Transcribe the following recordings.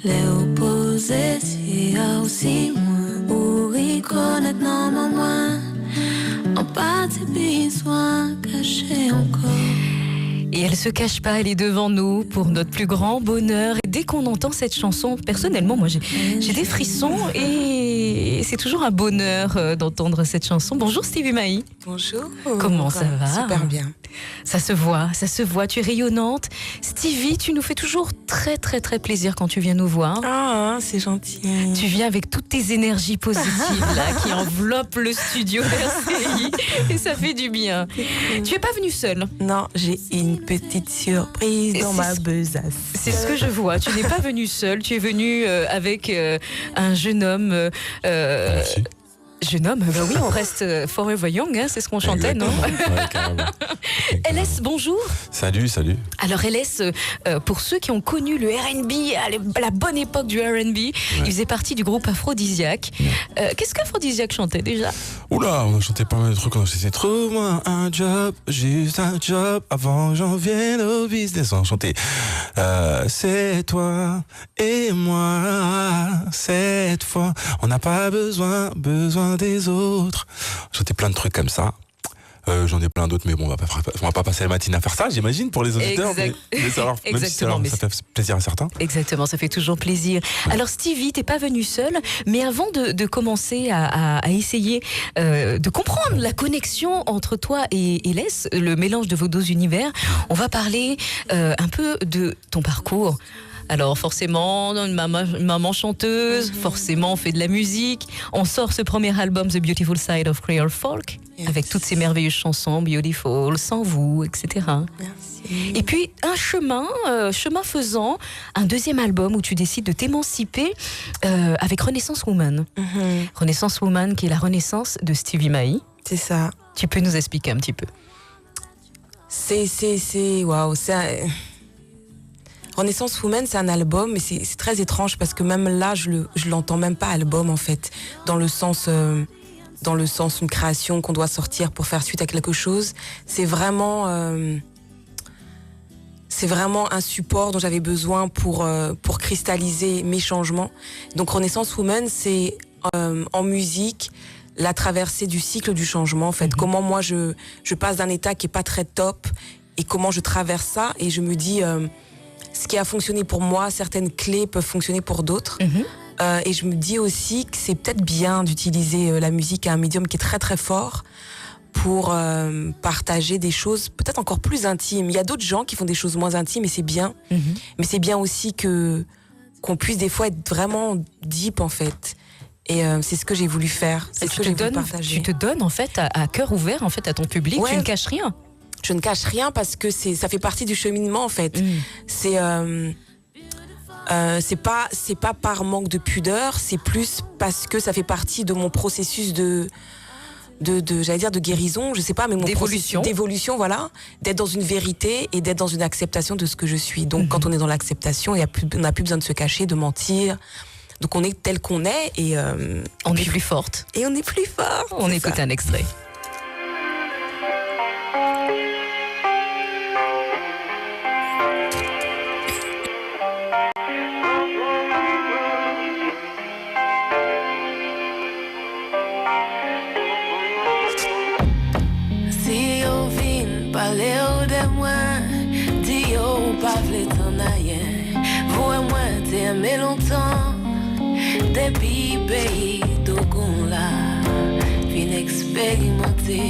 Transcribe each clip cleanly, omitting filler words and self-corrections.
les opposés, si aussi moins, pour y connaître non moins, en partie besoin caché encore. Et elle se cache pas, elle est devant nous pour notre plus grand bonheur. Et dès qu'on entend cette chanson, personnellement, moi j'ai des frissons et c'est toujours un bonheur d'entendre cette chanson. Bonjour Stevie Maï. Bonjour. Comment ça va? Super bien. Ça se voit, tu es rayonnante. Stevie, tu nous fais toujours très très très plaisir quand tu viens nous voir. Ah, c'est gentil. Tu viens avec toutes tes énergies positives là, qui enveloppent le studio RCI et ça fait du bien. Tu es pas venue seule? Non, j'ai une petite surprise dans ma besace. C'est ce que je vois. Tu n'es pas venue seule, tu es venue avec un jeune homme. Jeune homme, bah oui, on reste forever young, hein, c'est ce qu'on chantait, non? Ouais, carrément. LS, bonjour. Salut. Alors LS, pour ceux qui ont connu le R&B, à la bonne époque du R&B, il faisait partie du groupe Aphrodisiaque. Qu'est-ce qu'Aphrodisiaque chantait déjà? Oula, on chantait pas mal de trucs. On chantait trouve-moi un job, juste un job, avant j'en vienne au business. On chantait c'est toi et moi, cette fois, on n'a pas besoin des autres. On chantait plein de trucs comme ça. J'en ai plein d'autres, mais bon, on va pas passer la matinée à faire ça, j'imagine, pour les auditeurs. Mais ça, Exactement, ça fait plaisir à certains. Exactement, ça fait toujours plaisir. Ouais. Alors Stevie, t'es pas venue seule, mais avant de commencer à essayer de comprendre la connexion entre toi et Les, le mélange de vos deux univers, on va parler un peu de ton parcours. Alors forcément, une maman chanteuse, forcément on fait de la musique. On sort ce premier album, The Beautiful Side of Creole Folk, avec toutes ces merveilleuses chansons, Beautiful, Sans vous, etc. Merci. Et puis un chemin faisant, un deuxième album où tu décides de t'émanciper avec Renaissance Woman. Renaissance Woman qui est la renaissance de Stevie Maï. C'est ça. Tu peux nous expliquer un petit peu? Waouh, c'est... Renaissance Woman, c'est un album, mais c'est très étrange parce que même là, je l'entends même pas album en fait, dans le sens une création qu'on doit sortir pour faire suite à quelque chose. C'est vraiment un support dont j'avais besoin pour cristalliser mes changements. Donc Renaissance Woman, c'est en musique la traversée du cycle du changement en fait. Comment moi je passe d'un état qui est pas très top et comment je traverse ça et je me dis ce qui a fonctionné pour moi, certaines clés peuvent fonctionner pour d'autres. Et je me dis aussi que c'est peut-être bien d'utiliser la musique à un médium qui est très très fort pour partager des choses peut-être encore plus intimes. Il y a d'autres gens qui font des choses moins intimes et c'est bien. Mais c'est bien aussi qu'on puisse des fois être vraiment deep en fait. Et c'est ce que j'ai voulu faire. C'est ce que j'ai voulu partager. Tu te donnes en fait à cœur ouvert en fait à ton public. Ouais. Tu ne caches rien. Je ne cache rien parce que ça fait partie du cheminement en fait. C'est pas par manque de pudeur, c'est plus parce que ça fait partie de mon processus j'allais dire de guérison, je sais pas, mais mon processus d'évolution, voilà, d'être dans une vérité et d'être dans une acceptation de ce que je suis. Donc quand on est dans l'acceptation, on n'a plus besoin de se cacher, de mentir. Donc on est tel qu'on est et on est plus forte. Et on est plus fort. On écoute un extrait. Léo de moi, Dio pas vle t'en aïe. Vous et moi t'es aimé longtemps. Depuis pays d'Ogon là, fin expérimenté.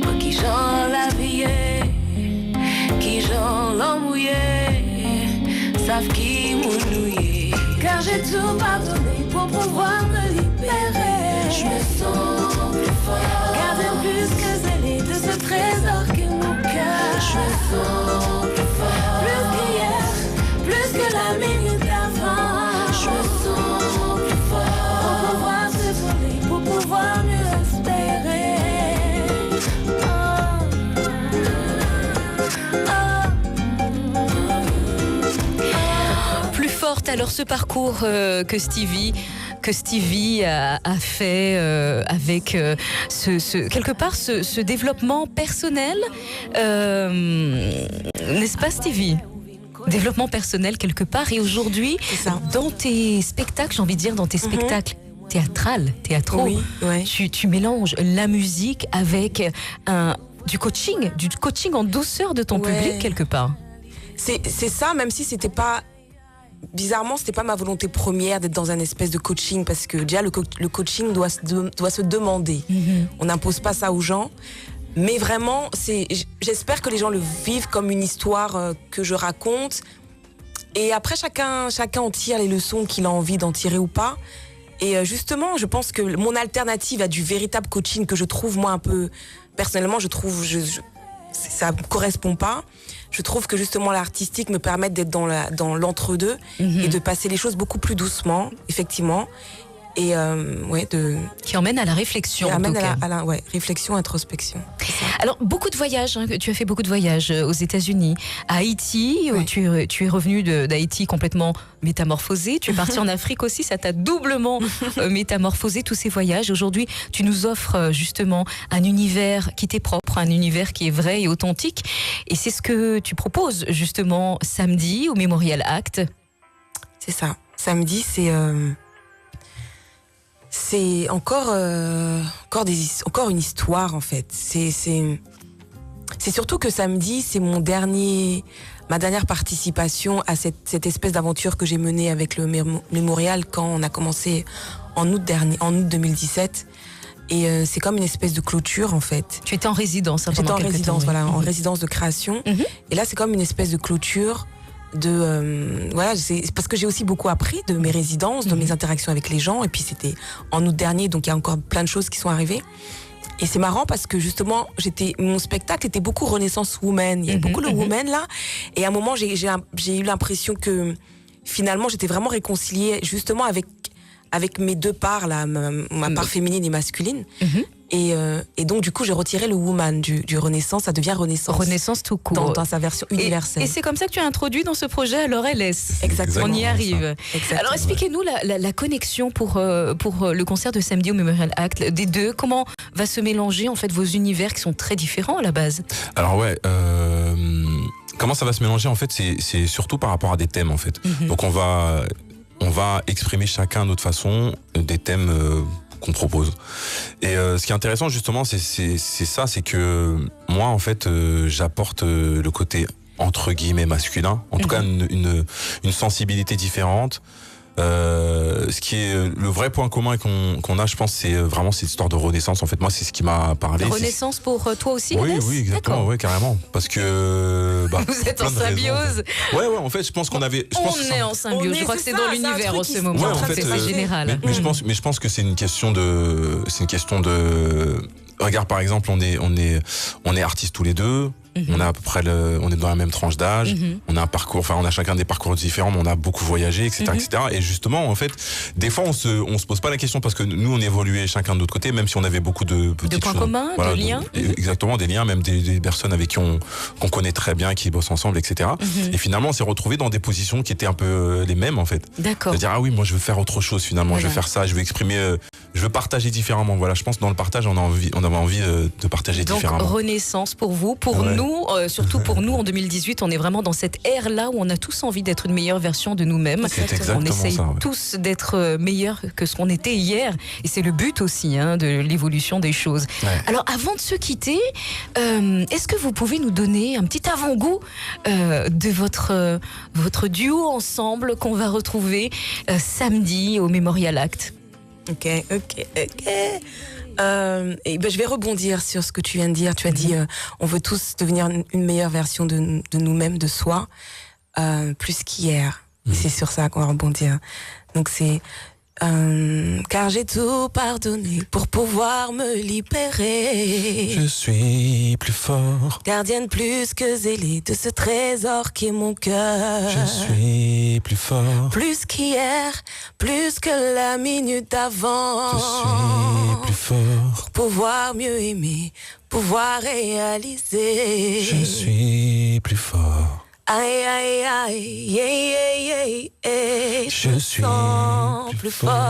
Moi qui j'en la vie, qui j'en l'emmouillé, savent qui m'oublier. Car j'ai tout pardonné pour pouvoir me libérer. Je me sens plus fort. Gardez plus que zélé de ce trésor qui est mon cœur. Je me sens plus fort. Plus qu'hier, plus que la minute d'avant. Je me sens plus fort. Pour pouvoir se voler, pour pouvoir mieux espérer. Plus forte, alors ce parcours que Stevie a fait avec quelque part ce développement personnel, n'est-ce pas Stevie? développement personnel quelque part. Et aujourd'hui, dans tes spectacles, j'ai envie de dire, dans tes spectacles théâtraux, Oui, ouais. tu mélanges la musique avec du coaching en douceur de ton public quelque part. C'est ça, même si c'était pas... Bizarrement, c'était pas ma volonté première d'être dans un espèce de coaching, parce que déjà le coaching doit se demander. On n'impose pas ça aux gens, mais vraiment, j'espère que les gens le vivent comme une histoire que je raconte. Et après, chacun en tire les leçons qu'il a envie d'en tirer ou pas. Et justement, je pense que mon alternative à du véritable coaching que je trouve moi un peu personnellement, je trouve ça me correspond pas. Je trouve que justement l'artistique me permet d'être dans l'entre-deux et de passer les choses beaucoup plus doucement, effectivement. Et qui emmène à la réflexion. Qui amène à la réflexion, introspection. Alors beaucoup de voyages, tu as fait beaucoup de voyages aux États-Unis, à Haïti. Tu es revenu d'Haïti complètement métamorphosé. Tu es parti en Afrique aussi, ça t'a doublement métamorphosé tous ces voyages. Aujourd'hui, tu nous offres justement un univers qui t'est propre, un univers qui est vrai et authentique. Et c'est ce que tu proposes justement samedi au Memorial Act. C'est ça. Samedi, c'est encore une histoire en fait. C'est surtout que samedi, c'est ma dernière participation à cette espèce d'aventure que j'ai menée avec le Mémorial quand on a commencé en août 2017. Et c'est comme une espèce de clôture en fait. Tu étais en résidence. J'étais en résidence, en résidence de création. Et là, c'est comme une espèce de clôture. C'est parce que j'ai aussi beaucoup appris de mes résidences, de mes interactions avec les gens, et puis c'était en août dernier, donc il y a encore plein de choses qui sont arrivées. Et c'est marrant parce que justement, mon spectacle était beaucoup Renaissance Woman. Il y avait beaucoup de women là, et à un moment j'ai eu l'impression que finalement j'étais vraiment réconciliée justement avec mes deux parts là, ma part féminine et masculine. Et donc du coup j'ai retiré le woman du Renaissance, ça devient Renaissance. Renaissance tout court. Dans sa version universelle. Et c'est comme ça que tu as introduit dans ce projet alors LS. Exactement. On y arrive. Alors expliquez-nous la connexion pour le concert de samedi au Memorial Act des deux. Comment va se mélanger en fait vos univers qui sont très différents à la base? Alors comment ça va se mélanger en fait, c'est surtout par rapport à des thèmes en fait. Donc on va exprimer chacun à notre façon des thèmes qu'on propose. Et ce qui est intéressant justement, c'est ça, c'est que moi en fait, j'apporte le côté entre guillemets masculin, en tout cas une sensibilité différente. Ce qui est le vrai point commun qu'on a, je pense, c'est vraiment cette histoire de renaissance. En fait, moi, c'est ce qui m'a parlé. Renaissance pour toi aussi, Oui, Inès? oui, exactement, ouais, carrément. Parce que vous êtes en symbiose. Ouais, en fait, je pense qu'on avait. On est en symbiose. Je crois que c'est dans l'univers en ce moment. Ouais, en fait, c'est pas général. Mais je pense que c'est une question de. Regarde, par exemple, on est artistes tous les deux. On a à peu près on est dans la même tranche d'âge. On a un parcours, on a chacun des parcours différents, mais on a beaucoup voyagé, etc., etc. Et justement, en fait, des fois, on se pose pas la question parce que nous, on évoluait chacun de notre côté, même si on avait beaucoup de petites points communs, de liens. Exactement, des liens, même des personnes avec qui qu'on connaît très bien, qui bossent ensemble, etc. Et finalement, on s'est retrouvés dans des positions qui étaient un peu les mêmes, en fait. D'accord. C'est-à-dire, ah oui, moi, je veux faire autre chose, finalement. Voilà. Je veux faire ça, je veux exprimer, je veux partager différemment. Voilà, je pense que dans le partage, on avait envie de partager différemment. Donc, renaissance pour vous, pour nous, surtout pour nous en 2018, on est vraiment dans cette ère-là où on a tous envie d'être une meilleure version de nous-mêmes. On essaye tous d'être meilleurs que ce qu'on était hier. Et c'est le but aussi de l'évolution des choses. Ouais. Alors, avant de se quitter, est-ce que vous pouvez nous donner un petit avant-goût de votre duo ensemble qu'on va retrouver samedi au Memorial Act? Ok. Je vais rebondir sur ce que tu viens de dire. Tu as dit, on veut tous devenir une meilleure version de nous-mêmes, de soi, plus qu'hier. C'est sur ça qu'on va rebondir. Donc c'est car j'ai tout pardonné pour pouvoir me libérer. Je suis plus fort, gardienne plus que zélée de ce trésor qui est mon cœur. Je suis plus fort, plus qu'hier, plus que la minute d'avant. Je suis plus fort, pour pouvoir mieux aimer, pouvoir réaliser. Je suis plus fort. Aïe, aïe, aïe, aïe, aïe, aïe, je suis plus fort.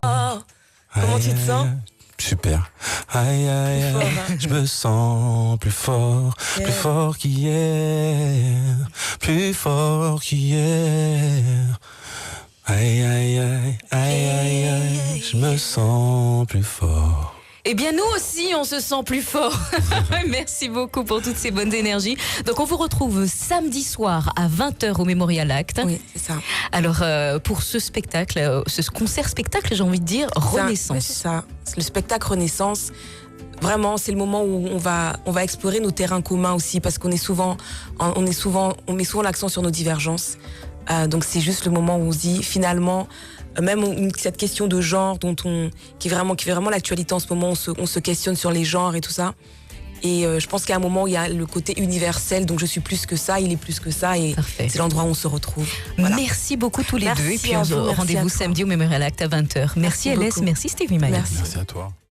Comment tu te sens? Super. Aïe, aïe, Plus fort, aïe. hein. Je me sens plus fort qu'hier. Plus fort qu'hier. Aïe, aïe, aïe, aïe, aïe, aïe. Je me sens plus fort. Eh bien, nous aussi, on se sent plus fort. Merci beaucoup pour toutes ces bonnes énergies. Donc, on vous retrouve samedi soir à 20h au Memorial Act. Oui, c'est ça. Alors, pour ce spectacle, ce concert-spectacle, j'ai envie de dire, Renaissance. Ouais, c'est ça. C'est le spectacle Renaissance. Vraiment, c'est le moment où on va explorer nos terrains communs aussi, parce qu'on est souvent, on met souvent l'accent sur nos divergences. Donc, c'est juste le moment où on se dit, finalement, même cette question de genre qui est vraiment l'actualité en ce moment, on se questionne sur les genres et tout ça. Et je pense qu'à un moment, il y a le côté universel, donc je suis plus que ça, il est plus que ça, et Parfait. c'est l'endroit où on se retrouve. Voilà. Merci beaucoup tous les Merci deux. Et puis, à vous, merci rendez-vous à toi. samedi au Memorial Act à 20h. Merci Merci LS, beaucoup. merci Stevie Maya. Merci. Merci à toi.